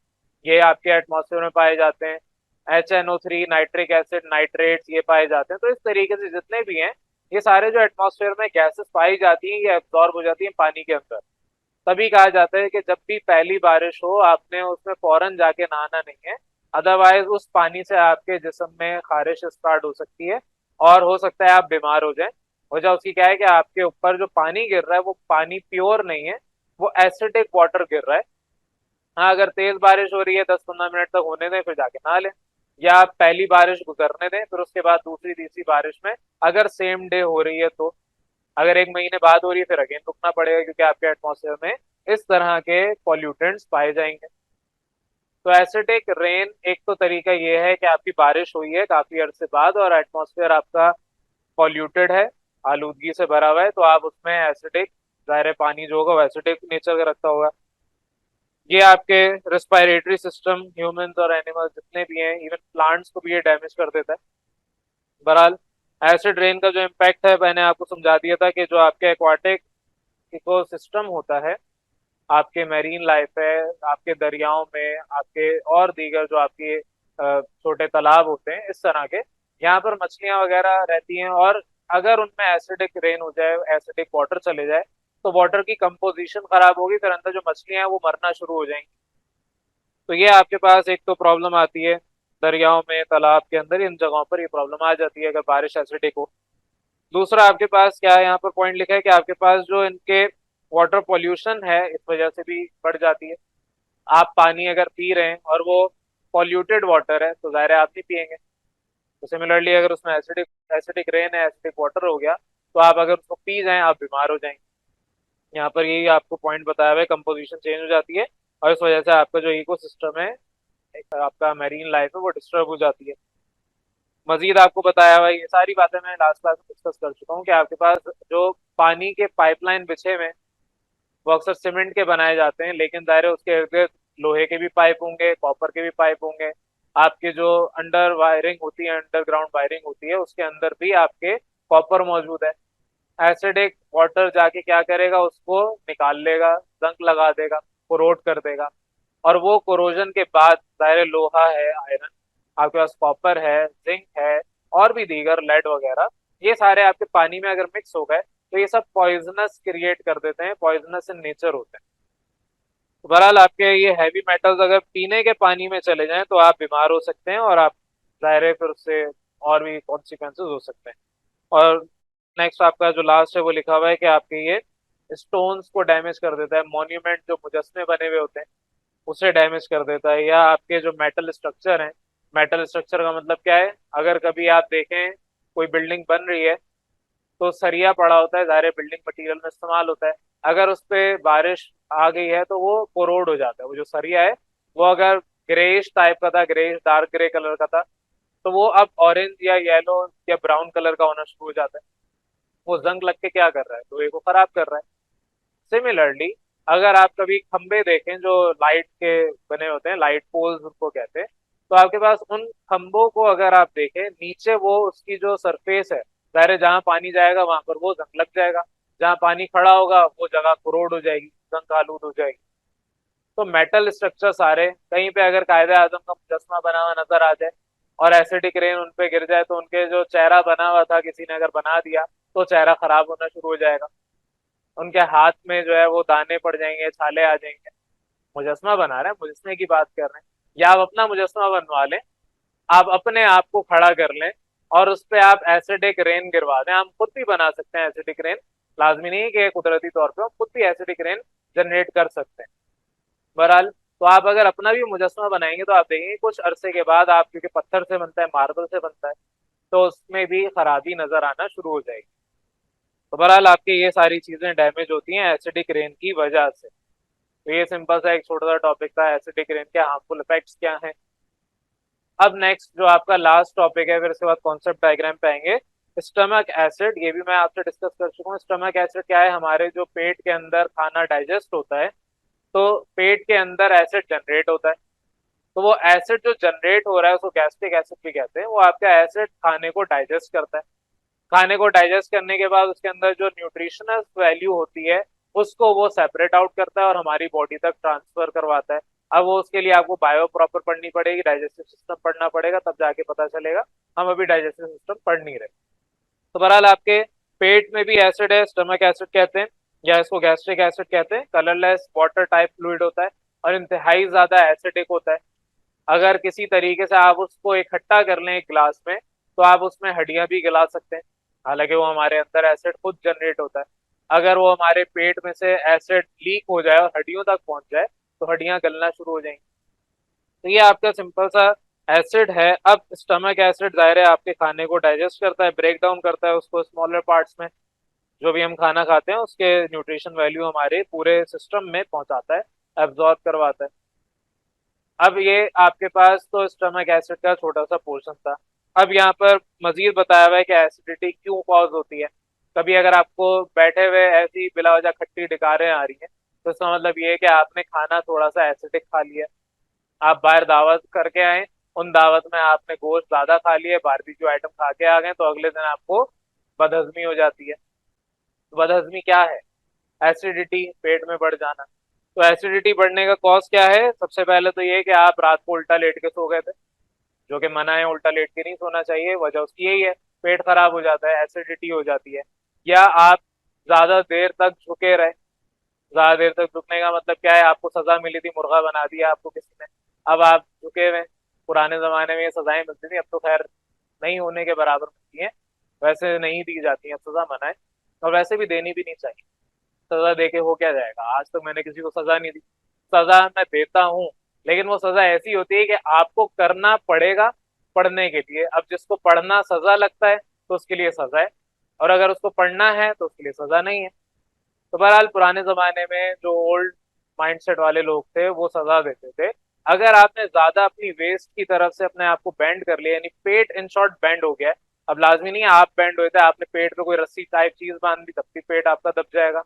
ये आपके एटमॉस्फेयर में पाए जाते हैं। HNO3, नाइट्रिक एसिड, नाइट्रेट्स ये पाए जाते हैं। तो इस तरीके से जितने भी हैं ये सारे जो एटमॉस्फेयर में गैसेस पाई जाती हैं ये एब्जॉर्ब हो जाती हैं पानी के अंदर। तभी कहा जाता है कि जब भी पहली बारिश हो आपने उसमें फौरन जाके नहाना नहीं है, अदरवाइज उस पानी से आपके जिस्म में खारिश स्टार्ट हो सकती है और हो सकता है आप बीमार हो जाएं। वजह उसकी क्या है कि आपके ऊपर जो पानी गिर रहा है वो पानी प्योर नहीं है, वो एसिडिक वाटर गिर रहा है। हाँ, अगर तेज बारिश हो रही है 10-15 मिनट तक होने दें फिर जाके नहा लें, या आप पहली बारिश गुजरने दें फिर उसके बाद दूसरी तीसरी बारिश में अगर सेम डे हो रही है तो। अगर एक महीने बाद हो रही है फिर अगेन रुकना पड़ेगा, क्योंकि आपके एटमॉस्फेयर में इस तरह के पॉल्यूटेंट्स पाए जाएंगे। तो एसिडिक रेन एक तो तरीका ये है कि आपकी बारिश हुई है काफी अरसे बाद और एटमॉस्फेयर आपका पॉल्यूटेड है, आलूदगी से भरा हुआ है, तो आप उसमें एसिडिक, जाहिर है पानी जो होगा वो एसिडिक नेचर का रखता होगा। ये आपके रेस्पिरेटरी सिस्टम, ह्यूमंस और एनिमल्स जितने भी हैं, इवन प्लांट्स को भी ये डैमेज कर देता है। बहरहाल एसिड रेन का जो इम्पैक्ट है मैंने आपको समझा दिया था कि जो आपके एक्वाटिक इकोसिस्टम होता है, आपके मैरीन लाइफ है, आपके दरियाओं में, आपके और दीगर जो आपके छोटे तालाब होते हैं इस तरह के, यहाँ पर मछलियां वगैरह रहती हैं। और अगर उनमें एसिडिक रेन हो जाए, एसिडिक वाटर चले जाए, तो वाटर की कंपोजिशन खराब होगी, फिर अंदर जो मछलियां हैं वो मरना शुरू हो जाएंगी। तो ये आपके पास एक तो प्रॉब्लम आती है दरियाओं में, तालाब के अंदर, इन जगहों पर ये प्रॉब्लम आ जाती है अगर बारिश एसिडिक हो। दूसरा आपके पास क्या है, यहाँ पर पॉइंट लिखा है कि आपके पास जो इनके वाटर पॉल्यूशन है इस वजह से भी बढ़ जाती है। आप पानी अगर पी रहे हैं और वो पॉल्यूटेड वाटर है तो जाहिर है आप नहीं पिएंगे। तो सिमिलरली अगर उसमें एसिडिक एसिडिक रेन है, एसिडिक वाटर हो गया, तो आप अगर उसको पी जाएं आप बीमार हो जाएंगे। यहाँ पर यही आपको पॉइंट बताया हुआ है, कंपोजिशन चेंज हो जाती है और इस वजह से आपका जो इकोसिस्टम है, आपका मैरीन लाइफ है, वो डिस्टर्ब हो जाती है। मजीद आपको बताया हुआ है, ये सारी बातें मैं लास्ट क्लास में डिस्कस कर चुका हूँ कि आपके पास जो पानी के पाइपलाइन बिछे हुए हैं वो अक्सर सीमेंट के बनाए जाते हैं, लेकिन दायरे उसके इर्द गिर्द लोहे के भी पाइप होंगे, कॉपर के भी पाइप होंगे। आपके जो अंडर वायरिंग होती है, अंडरग्राउंड वायरिंग होती है, उसके अंदर भी आपके कॉपर मौजूद है। एसिडिक वाटर जाके क्या करेगा, उसको निकाल लेगा, जंग लगा देगा, कोरोड कर देगा। और वो कोरोजन के बाद जाहिर लोहा है, आयरन, आपके पास कॉपर है, जिंक है और भी दीगर लेड वगैरह, ये सारे आपके पानी में अगर मिक्स हो गए तो ये सब पॉइजनस क्रिएट कर देते हैं, पॉइजनस इन नेचर होते हैं। तो बहरहाल आपके ये हैवी मेटल्स अगर पीने के पानी में चले जाएं तो आप बीमार हो सकते हैं और आप जाहिर है फिर उससे और भी कॉन्सिक्वेंसेस हो सकते हैं। और नेक्स्ट आपका जो लास्ट है वो लिखा हुआ है कि आपके ये स्टोन्स को डैमेज कर देता है, मॉन्यूमेंट जो मुजस्मे बने हुए होते हैं उसे डैमेज कर देता है। या आपके जो मेटल स्ट्रक्चर हैं, मेटल स्ट्रक्चर का मतलब क्या है, अगर कभी आप देखें कोई बिल्डिंग बन रही है तो सरिया पड़ा होता है, जाहिर बिल्डिंग मटेरियल में इस्तेमाल होता है। अगर उस पर बारिश आ गई है तो वो कोरोड हो जाता है, वो जो सरिया है वो अगर ग्रेइश टाइप का था, ग्रेइश डार्क ग्रे कलर का था, तो वो अब ऑरेंज या येलो या ब्राउन कलर का होना शुरू हो जाता है। वो जंग लग के क्या कर रहा है, लोहे को खराब कर रहा है। सिमिलरली अगर आप कभी खंबे देखें जो लाइट के बने होते हैं, लाइट पोल्स उनको कहते हैं, तो आपके पास उन खंभों को अगर आप देखें नीचे वो उसकी जो सरफेस है, जाहिर है जहां पानी जाएगा वहां पर वो जंग लग जाएगा, जहां पानी खड़ा होगा वो जगह कुरोड हो जाएगी, जंग आलूद हो जाएगी। तो मेटल स्ट्रक्चर सारे कहीं पे अगर कायदे आजम का मुजस्मा बना हुआ नजर आ जाए और एसिडिक रेन उन पे गिर जाए तो उनके जो चेहरा बना हुआ था किसी ने अगर बना दिया तो चेहरा खराब होना शुरू हो जाएगा। उनके हाथ में जो है वो दाने पड़ जाएंगे, छाले आ जाएंगे। मुजस्मा बना रहे हैं, मुजस्मे की बात कर रहे हैं, या आप अपना मुजस्मा बनवा लें, आप अपने आप को खड़ा कर लें और उस पर आप एसिडिक रेन गिरवा दें। हम खुद भी बना सकते हैं एसिडिक रेन, लाजमी नहीं कि कुदरती तौर पर हम खुद भी एसिडिक रेन जनरेट कर सकते हैं। बहरहाल तो आप अगर अपना भी मुजस्मा बनाएंगे तो आप देखेंगे कुछ अरसे के बाद आप, क्योंकि पत्थर से बनता है, मार्बल से बनता है, तो उसमें भी खराबी नजर आना शुरू हो जाएगी। तो बहरहाल आपके ये सारी चीजें डैमेज होती हैं एसिडिक रेन की वजह से। तो ये सिंपल सा एक छोटा सा टॉपिक था, एसिडिक रेन के हार्मफुल इफेक्ट्स क्या हैं। अब नेक्स्ट जो आपका लास्ट टॉपिक है, फिर इसके बाद कॉन्सेप्ट डायग्राम पे आएंगे। स्टमक एसिड, ये भी मैं आपसे डिस्कस कर चुका हूँ। स्टमक एसिड क्या है, हमारे जो पेट के अंदर खाना डाइजेस्ट होता है तो पेट के अंदर एसिड जनरेट होता है। तो वो एसिड जो जनरेट हो रहा है उसको गैस्ट्रिक एसिड भी कहते हैं। वो आपका एसिड खाने को डाइजेस्ट करता है। खाने को डाइजेस्ट करने के बाद उसके अंदर जो न्यूट्रिशनल वैल्यू होती है उसको वो सेपरेट आउट करता है और हमारी बॉडी तक ट्रांसफर करवाता है। अब वो उसके लिए आपको बायो प्रॉपर पढ़नी पड़ेगी, डाइजेस्टिव सिस्टम पढ़ना पड़ेगा, तब जाके पता चलेगा। हम अभी डाइजेस्टिव सिस्टम पढ़ नहीं रहे। तो बहरहाल आपके पेट में भी एसिड है, स्टमक एसिड कहते हैं या इसको गैस्ट्रिक एसिड कहते हैं। कलरलेस वाटर टाइप फ्लूइड होता है और इंतहाई ज्यादा एसिडिक होता है। अगर किसी तरीके से आप उसको इकट्ठा कर लें एक ग्लास में तो आप उसमें हड्डियां भी गला सकते हैं। हालांकि वो हमारे अंदर एसिड खुद जनरेट होता है। अगर वो हमारे पेट में से एसिड लीक हो जाए और हड्डियों तक पहुंच जाए तो हड्डियां गलना शुरू हो जाएंगी। तो ये आपका सिंपल सा एसिड है। अब स्टमक एसिड जाहिर है आपके खाने को डाइजेस्ट करता है, ब्रेक डाउन करता है उसको स्मॉलर पार्ट्स में। जो भी हम खाना खाते हैं उसके न्यूट्रिशन वैल्यू हमारे पूरे सिस्टम में पहुंचाता है, एब्जॉर्ब करवाता है। अब ये आपके पास तो स्टमक एसिड का छोटा सा पोर्शन था। अब यहाँ पर मजीद बताया हुआ है कि एसिडिटी क्यों कॉज होती है। कभी अगर आपको बैठे हुए ऐसी बिला वजह खट्टी डकारें आ रही हैं तो इसका मतलब ये है कि आपने खाना थोड़ा सा एसिडिक खा लिया। आप बाहर दावत करके आए, उन दावत में आपने गोश्त ज्यादा खा लिया, बारबेक्यू आइटम खा के आ गए, तो अगले दिन आपको बदहजमी हो जाती है। तो बदहजमी क्या है? एसिडिटी, पेट में बढ़ जाना। तो एसिडिटी बढ़ने का कॉज क्या है? सबसे पहले तो ये कि आप रात को उल्टा लेट के सो गए थे, जो कि मना है, उल्टा लेट के नहीं सोना चाहिए। वजह उसकी यही है, पेट खराब हो जाता है, एसिडिटी हो जाती है। या आप ज्यादा देर तक झुके रहे। ज्यादा देर तक झुकने का मतलब क्या है? आपको सजा मिली थी, मुर्गा बना दिया आपको किसी ने, अब आप झुके हुए। पुराने जमाने में ये सजाएं मिलती थी, अब तो खैर नहीं होने के बराबर मिलती हैं। वैसे नहीं दी जाती है, सजा मना है और वैसे भी देनी भी नहीं चाहिए। सजा दे के हो क्या जाएगा? आज तक मैंने किसी को सजा नहीं दी। सजा मैं देता हूँ लेकिन वो सजा ऐसी होती है कि आपको करना पड़ेगा पढ़ने के लिए। अब जिसको पढ़ना सजा लगता है तो उसके लिए सजा है, और अगर उसको पढ़ना है तो उसके लिए सजा नहीं है। तो बहरहाल पुराने जमाने में जो ओल्ड माइंडसेट वाले लोग थे वो सजा देते थे। अगर आपने ज्यादा अपनी वेस्ट की तरफ से अपने आप को बेंड कर लिया, यानी पेट इन शॉर्ट बेंड हो गया है। अब लाजमी नहीं है आप बेंड हुए थे, आपने पेट पे कोई रस्सी टाइप चीज बांध दी तब भी पेट आपका दब जाएगा।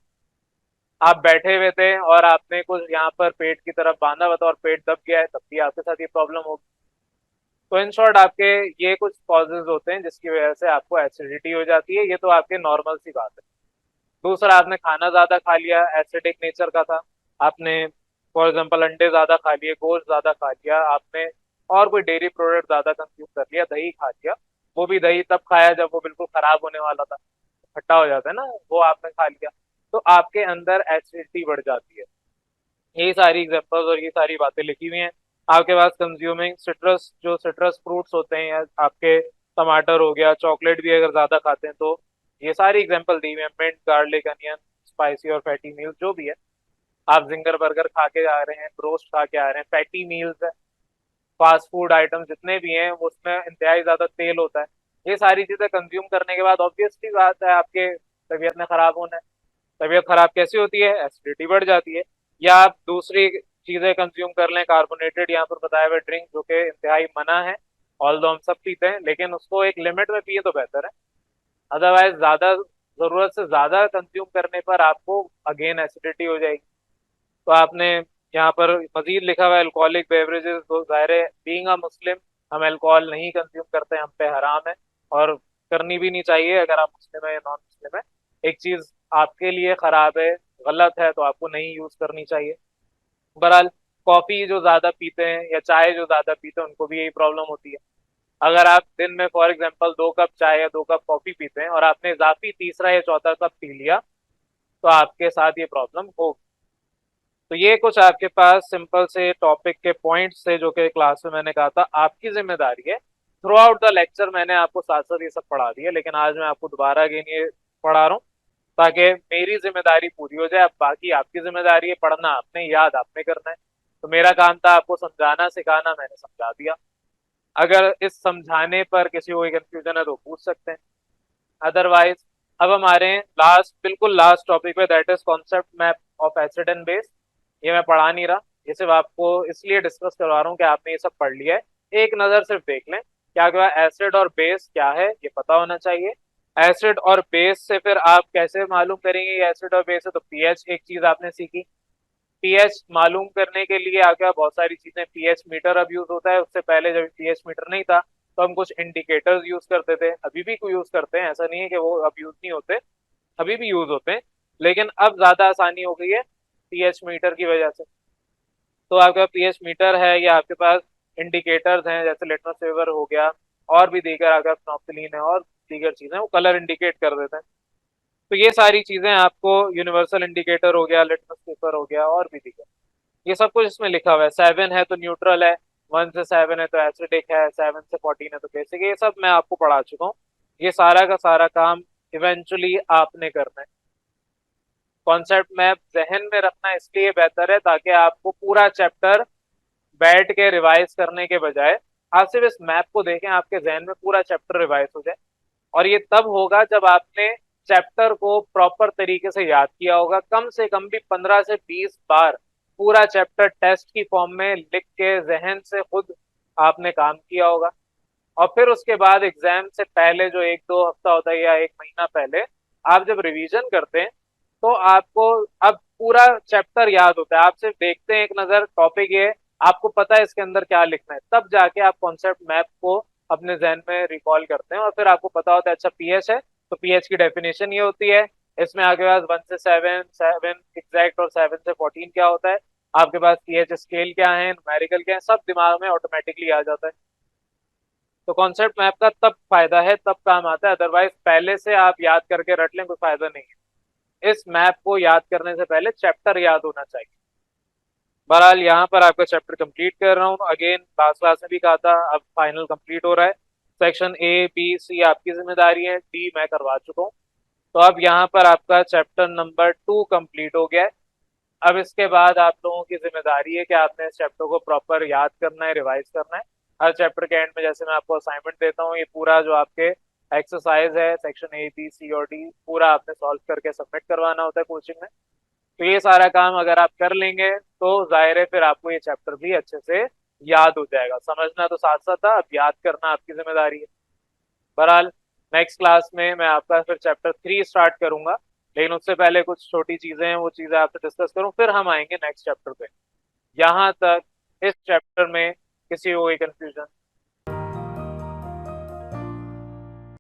आप बैठे हुए थे और आपने कुछ यहाँ पर पेट की तरफ बांधा हुआ था और पेट दब गया है, तब भी आपके साथ ये प्रॉब्लम होगी। तो इन शॉर्ट आपके ये कुछ कॉजेज होते हैं जिसकी वजह से आपको एसिडिटी हो जाती है। ये तो आपके नॉर्मल सी बात है। दूसरा, आपने खाना ज्यादा खा लिया, एसिडिक नेचर का था। आपने फॉर एग्जांपल अंडे ज्यादा खा लिए, गोश्त ज्यादा खा लिया आपने, और कोई डेयरी प्रोडक्ट ज्यादा कंज्यूम कर लिया, दही खा लिया। वो भी दही तब खाया जब वो बिल्कुल खराब होने वाला था, खट्टा हो जाता है ना, वो आपने खा लिया। तो आपके अंदर एसिडिटी बढ़ जाती है। यही सारी एग्जांपल्स और ये सारी बातें लिखी हुई हैं। आपके पास कंज्यूमिंग सिट्रस, जो सिट्रस फ्रूट्स होते हैं, या आपके टमाटर हो गया, चॉकलेट भी अगर ज्यादा खाते हैं तो ये सारी एग्जांपल दी हुई है। मिंट, गार्लिक, अनियन, स्पाइसी और फैटी मील्स जो भी है। आप जिंगर बर्गर खा के आ रहे हैं, ब्रोस्ट खा के आ रहे हैं, फैटी मील्स है। फास्ट फूड आइटम जितने भी हैं उसमें इंतहाई ज्यादा तेल होता है। ये सारी चीजें कंज्यूम करने के बाद ऑब्वियसली बात है आपके तबीयत में खराब होना है। तबीयत खराब कैसे होती है? एसिडिटी बढ़ जाती है। या आप दूसरी चीजें कंज्यूम कर लें, कार्बोनेटेड यहाँ पर बताया हुआ ड्रिंक, जो कि इंतहाई मना है। ऑल दो हम सब पीते हैं लेकिन उसको एक लिमिट में पिए तो बेहतर है। अदरवाइज ज्यादा, जरूरत से ज्यादा कंज्यूम करने पर आपको अगेन एसिडिटी हो जाएगी। तो आपने यहाँ पर मजीद लिखा हुआ है अल्कोहलिक बेवरेजेस, तो जाहिर है बीइंग अ मुस्लिम हम अल्कोहल नहीं कंज्यूम करते हैं, हम पे हराम है और करनी भी नहीं चाहिए। अगर आप मुस्लिम है या नॉन मुस्लिम है, एक चीज आपके लिए खराब है, गलत है, तो आपको नहीं यूज करनी चाहिए। बहरहाल कॉफी जो ज्यादा पीते हैं या चाय जो ज्यादा पीते हैं उनको भी यही प्रॉब्लम होती है। अगर आप दिन में फॉर एग्जांपल 2 कप चाय या 2 कप कॉफी पीते हैं और आपने इजाफी तीसरा या चौथा कप पी लिया तो आपके साथ ये प्रॉब्लम होगी। तो ये कुछ आपके पास सिंपल से टॉपिक के पॉइंट्स थे जो कि क्लास में मैंने कहा था आपकी जिम्मेदारी है। थ्रू आउट द लेक्चर मैंने आपको साथ साथ ये सब पढ़ा दिया, लेकिन आज मैं आपको दोबारा अगेन ये पढ़ा रहा हूँ ताकि मेरी जिम्मेदारी पूरी हो जाए। अब बाकी आपकी जिम्मेदारी है, पढ़ना आपने, याद आपने करना है। तो मेरा काम था आपको समझाना सिखाना, मैंने समझा दिया। अगर इस समझाने पर किसी को कंफ्यूजन है तो पूछ सकते हैं। अदरवाइज अब हमारे लास्ट, बिल्कुल लास्ट टॉपिक पे, that is concept map of acid and base. ये मैं पढ़ा नहीं रहा, ये सिर्फ आपको इसलिए डिस्कस करवा रहा हूँ कि आपने ये सब पढ़ लिया है। एक नजर सिर्फ देख लें क्या क्या एसिड और बेस क्या है, ये पता होना चाहिए। एसिड और बेस से फिर आप कैसे मालूम करेंगे ये एसिड और बेस है, तो पीएच एक चीज आपने सीखी। पीएच मालूम करने के लिए आगे बहुत सारी चीजें, पीएच मीटर अब यूज होता है। उससे पहले जब पीएच मीटर नहीं था तो हम कुछ इंडिकेटर्स यूज करते थे, अभी भी यूज करते हैं, ऐसा नहीं है कि वो अब यूज नहीं होते, अभी भी यूज होते हैं, लेकिन अब ज्यादा आसानी हो गई है पीएच मीटर की वजह से। तो आपका पीएच मीटर है या आपके पास इंडिकेटर्स हैं जैसे लिटमस पेपर हो गया, और भी दीगर अगर नॉप्थलीन है और दीगर चीजें, वो कलर इंडिकेट कर देते हैं। तो ये सारी चीजें आपको, यूनिवर्सल इंडिकेटर हो गया, लिटमस पेपर हो गया, और भी दीगर, ये सब कुछ इसमें लिखा हुआ है। 7 है तो न्यूट्रल है, 1 से 7 है तो एसिडिक है, 7 से 14 है तो बेसिक है। ये सब मैं आपको पढ़ा चुका हूँ। ये सारा का सारा काम इवेंचुअली आपने करना है। कॉन्सेप्ट मैप जहन में रखना इसलिए बेहतर है ताकि आपको पूरा चैप्टर बैठ के रिवाइज करने के बजाय आप सिर्फ इस मैप को देखें, आपके जहन में पूरा चैप्टर रिवाइज हो जाए। और ये तब होगा जब आपने चैप्टर को प्रॉपर तरीके से याद किया होगा, कम से कम भी 15 से 20 बार पूरा चैप्टर टेस्ट की फॉर्म में लिख के जहन से खुद आपने काम किया होगा। और फिर उसके बाद एग्जाम से पहले जो 1-2 हफ्ता होता है या 1 महीना पहले आप जब रिवीजन करते हैं तो आपको अब पूरा चैप्टर याद होता है। आप सिर्फ देखते हैं एक नजर, टॉपिक ये, आपको पता है इसके अंदर क्या लिखना है, तब जाके आप कॉन्सेप्ट मैप को अपने जहन में रिकॉल करते हैं और फिर आपको पता होता है अच्छा पीएच है तो पीएच की डेफिनेशन ये होती है, इसमें आपके पास 1 से 7, 7 एग्जैक्ट और 7 से 14 क्या होता है, आपके पास पीएच स्केल क्या है, न्यूमेरिकल क्या है, सब दिमाग में ऑटोमेटिकली आ जाता है। तो कॉन्सेप्ट मैप का तब फायदा है, तब काम आता है, अदरवाइज पहले से आप याद करके रट लें कोई फायदा नहीं है। इस मैप को याद करने से पहले चैप्टर याद होना चाहिए। बहरहाल यहाँ पर आपका चैप्टर कंप्लीट कर रहा हूँ, अगेन लास्ट क्लास में भी कहा था, अब फाइनल कंप्लीट हो रहा है। सेक्शन A, B, C आपकी जिम्मेदारी है, D मैं करवा चुका हूँ। तो अब यहाँ पर आपका चैप्टर नंबर 2 कंप्लीट हो गया है। अब इसके बाद आप लोगों की जिम्मेदारी है कि आपने इस चैप्टर को प्रॉपर याद करना है, रिवाइज करना है। हर चैप्टर के एंड में जैसे मैं आपको असाइनमेंट देता हूँ, ये पूरा जो आपके एक्सरसाइज है सेक्शन A, B, C और D पूरा आपने सॉल्व करके सबमिट करवाना होता है कोचिंग में। तो ये सारा काम अगर आप कर लेंगे तो जाहिर है फिर आपको ये चैप्टर भी अच्छे से याद हो जाएगा। समझना तो साथ साथ था, अब याद करना आपकी जिम्मेदारी है। बहरहाल नेक्स्ट क्लास में मैं आपका फिर चैप्टर 3 स्टार्ट करूंगा, लेकिन उससे पहले कुछ छोटी चीजें हैं, वो चीजें आपसे डिस्कस करूं, फिर हम आएंगे नेक्स्ट चैप्टर पे। यहाँ तक इस चैप्टर में किसी को कोई कंफ्यूजन?